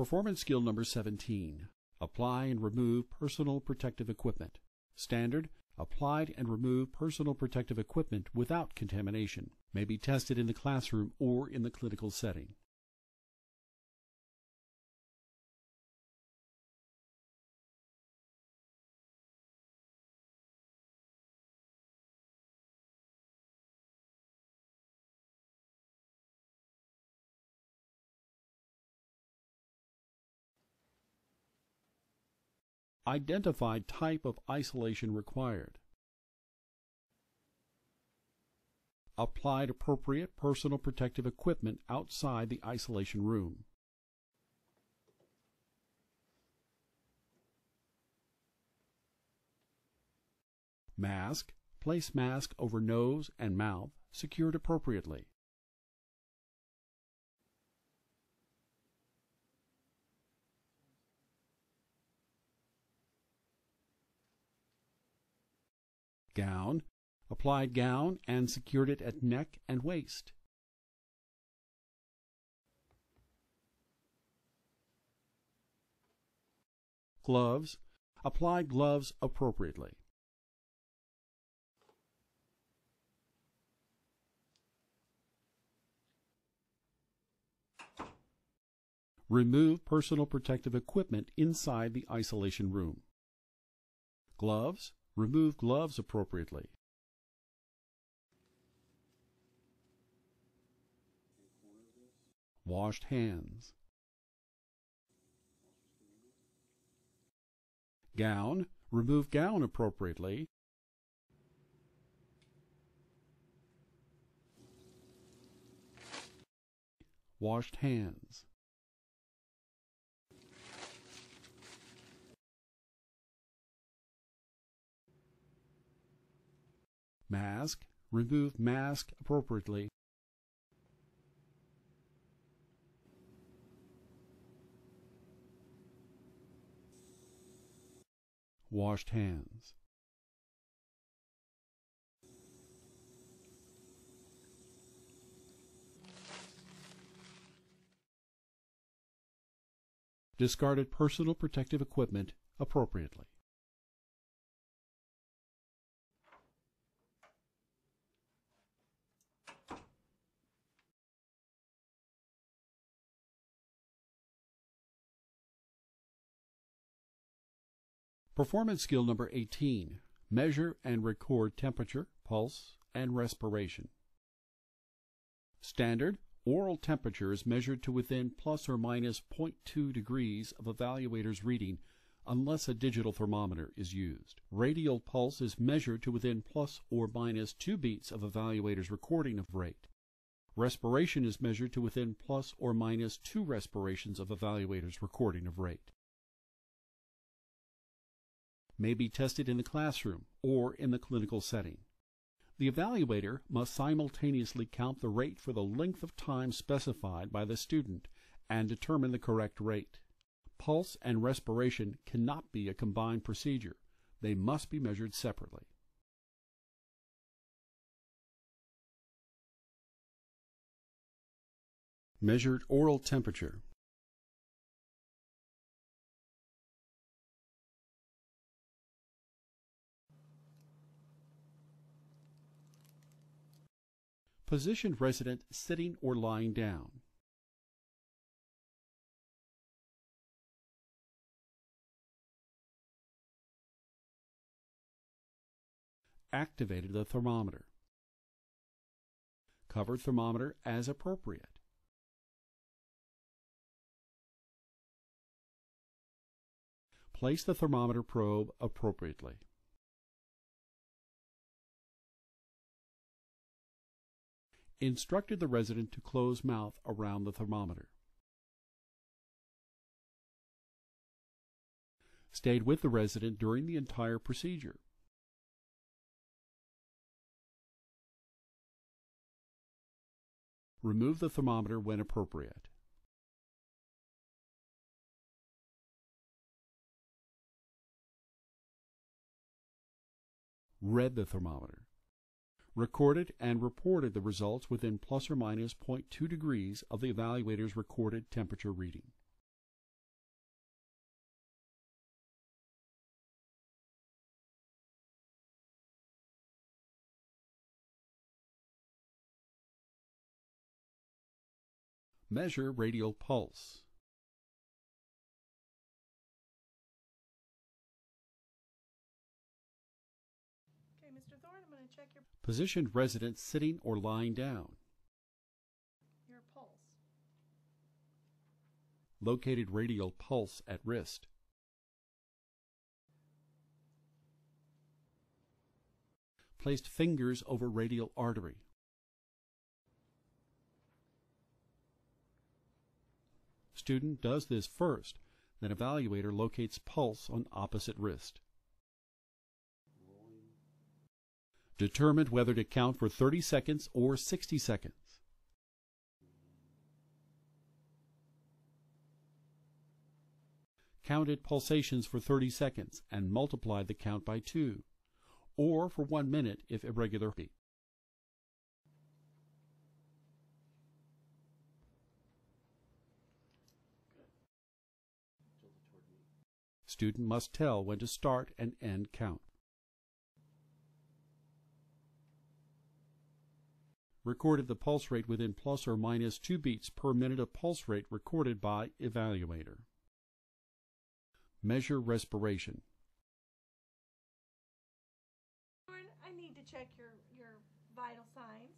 Performance skill number 17. Apply and remove personal protective equipment. Standard, applied and remove personal protective equipment without contamination. May be tested in the classroom or in the clinical setting. Identify type of isolation required. Applied appropriate personal protective equipment outside the isolation room. Mask. Place mask over nose and mouth, secured appropriately. Gown. Applied gown and secured it at neck and waist. Gloves. Applied gloves appropriately. Remove personal protective equipment inside the isolation room. Gloves. Remove gloves appropriately. Washed hands. Gown. Remove gown appropriately. Washed hands. Mask. Remove mask appropriately. Washed hands. Discarded personal protective equipment appropriately. Performance skill number 18. Measure and record temperature, pulse, and respiration. Standard, oral temperature is measured to within plus or minus 0.2 degrees of evaluator's reading unless a digital thermometer is used. Radial pulse is measured to within plus or minus 2 beats of evaluator's recording of rate. Respiration is measured to within plus or minus 2 respirations of evaluator's recording of rate. May be tested in the classroom or in the clinical setting. The evaluator must simultaneously count the rate for the length of time specified by the student and determine the correct rate. Pulse and respiration cannot be a combined procedure. They must be measured separately. Measured oral temperature. Position resident sitting or lying down. Activated the thermometer. Covered thermometer as appropriate. Place the thermometer probe appropriately. Instructed the resident to close mouth around the thermometer. Stayed with the resident during the entire procedure. Remove the thermometer when appropriate. Read the thermometer. Recorded and reported the results within plus or minus 0.2 degrees of the evaluator's recorded temperature reading. Measure radial pulse. Okay, Mr. Thorne, I'm going to check your Positioned resident sitting or lying down. pulse. Located radial pulse at wrist. Placed fingers over radial artery. Student does this first, then evaluator locates pulse on opposite wrist. Determined whether to count for 30 seconds or 60 seconds. Counted pulsations for 30 seconds and multiplied the count by 2, or for 1 minute if irregular. Student must tell when to start and end count. Recorded the pulse rate within plus or minus 2 beats per minute of pulse rate recorded by evaluator. Measure respiration. I need to check your vital signs.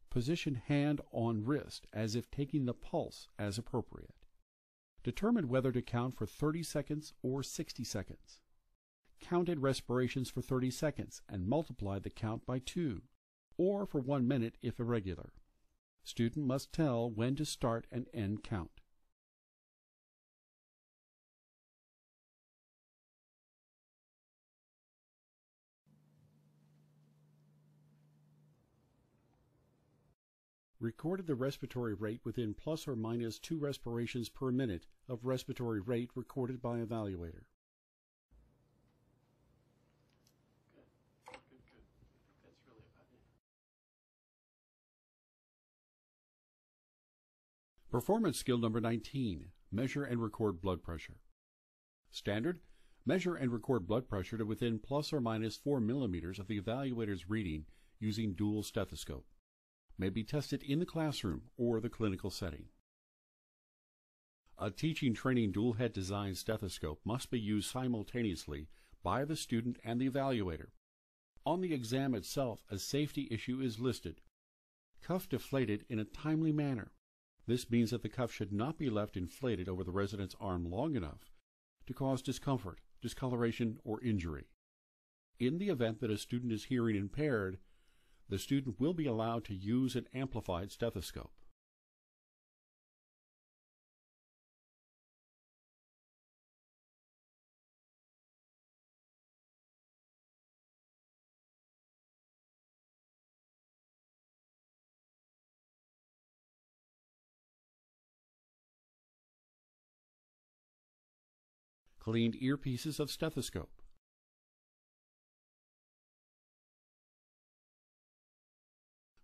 Position hand on wrist as if taking the pulse as appropriate. Determine whether to count for 30 seconds or 60 seconds. Counted respirations for 30 seconds and multiplied the count by 2, or for 1 minute if irregular. Student must tell when to start and end count. Recorded the respiratory rate within plus or minus 2 respirations per minute of respiratory rate recorded by evaluator. Good. That's really about it. Performance skill number 19, measure and record blood pressure. Standard, measure and record blood pressure to within plus or minus 4 millimeters of the evaluator's reading using dual stethoscope. May be tested in the classroom or the clinical setting. A teaching training dual head design stethoscope must be used simultaneously by the student and the evaluator. On the exam itself, a safety issue is listed. Cuff deflated in a timely manner. This means that the cuff should not be left inflated over the resident's arm long enough to cause discomfort, discoloration, or injury. In the event that a student is hearing impaired, the student will be allowed to use an amplified stethoscope. Cleaned earpieces of stethoscope.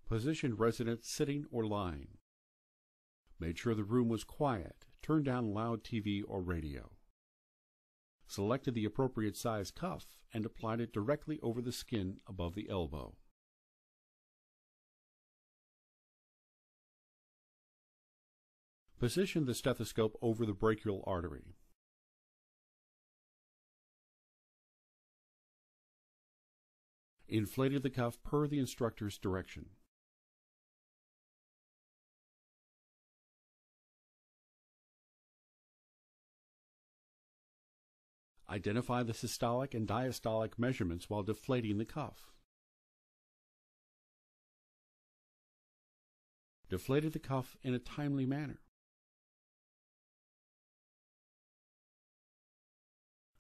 Positioned resident sitting or lying. Made sure the room was quiet, turned down loud TV or radio. Selected the appropriate size cuff and applied it directly over the skin above the elbow. Positioned the stethoscope over the brachial artery. Inflated the cuff per the instructor's direction. Identify the systolic and diastolic measurements while deflating the cuff. Deflated the cuff in a timely manner.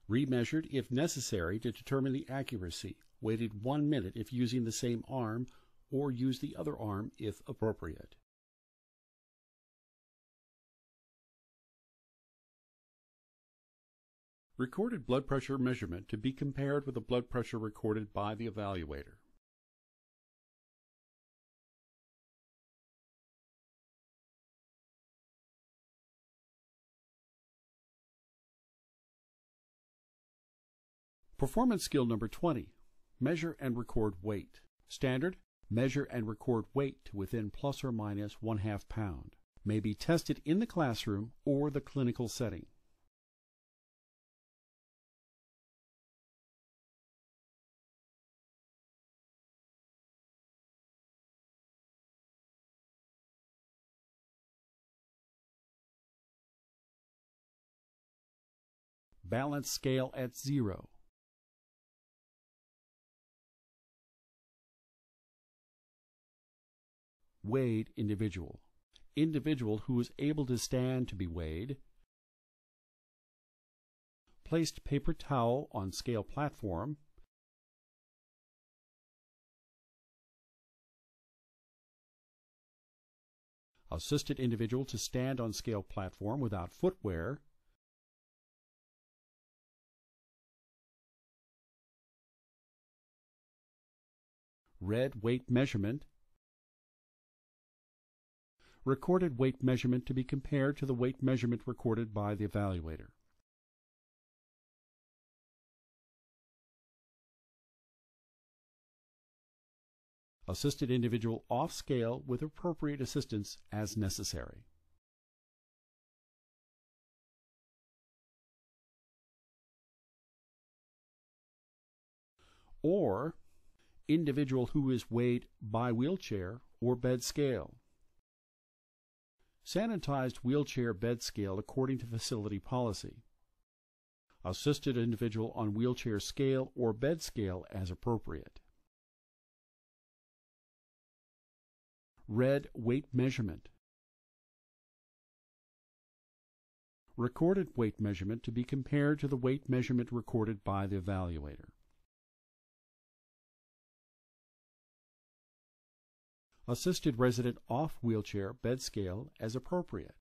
Remeasured if necessary to determine the accuracy. Waited 1 minute if using the same arm, or use the other arm if appropriate. Recorded blood pressure measurement to be compared with the blood pressure recorded by the evaluator. Performance skill number 20. Measure and record weight. Standard, measure and record weight to within plus or minus 1/2 pound. may be tested in the classroom or the clinical setting. Balance scale at 0. Weighed individual. Individual who is able to stand to be weighed. Placed paper towel on scale platform. Assisted individual to stand on scale platform without footwear. Read weight measurement. Recorded weight measurement to be compared to the weight measurement recorded by the evaluator. Assisted individual off scale with appropriate assistance as necessary. Or individual who is weighed by wheelchair or bed scale. Sanitized wheelchair bed scale according to facility policy. Assisted individual on wheelchair scale or bed scale as appropriate. Read weight measurement. Recorded weight measurement to be compared to the weight measurement recorded by the evaluator. Assisted resident off wheelchair bed scale as appropriate.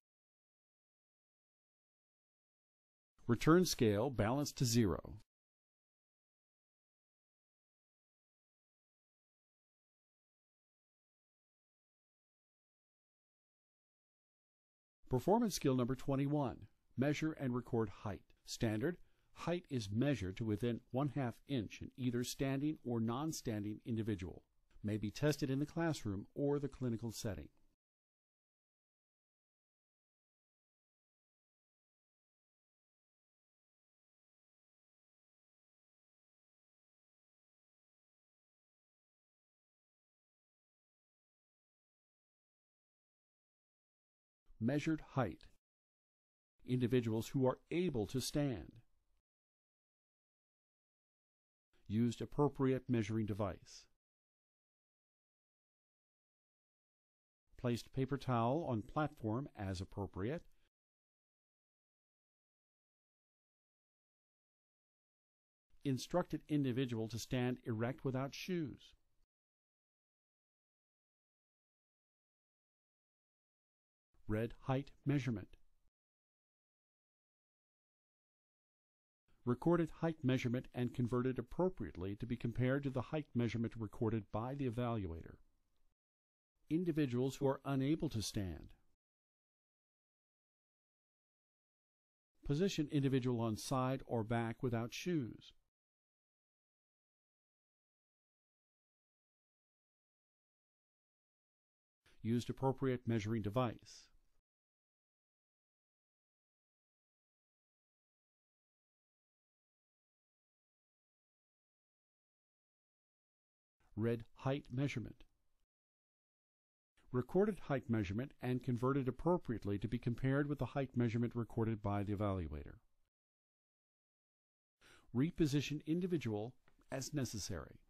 Return scale balanced to 0. Performance skill number 21. Measure and record height. Standard. Height is measured to within 1/2 inch in either standing or non-standing individual. May be tested in the classroom or the clinical setting. Measured height. Individuals who are able to stand. Used appropriate measuring device. Placed paper towel on platform as appropriate. Instructed individual to stand erect without shoes. Read height measurement. Recorded height measurement and converted appropriately to be compared to the height measurement recorded by the evaluator. Individuals who are unable to stand. Position individual on side or back without shoes. Used appropriate measuring device. Read height measurement. Recorded height measurement and converted appropriately to be compared with the height measurement recorded by the evaluator. Reposition individual as necessary.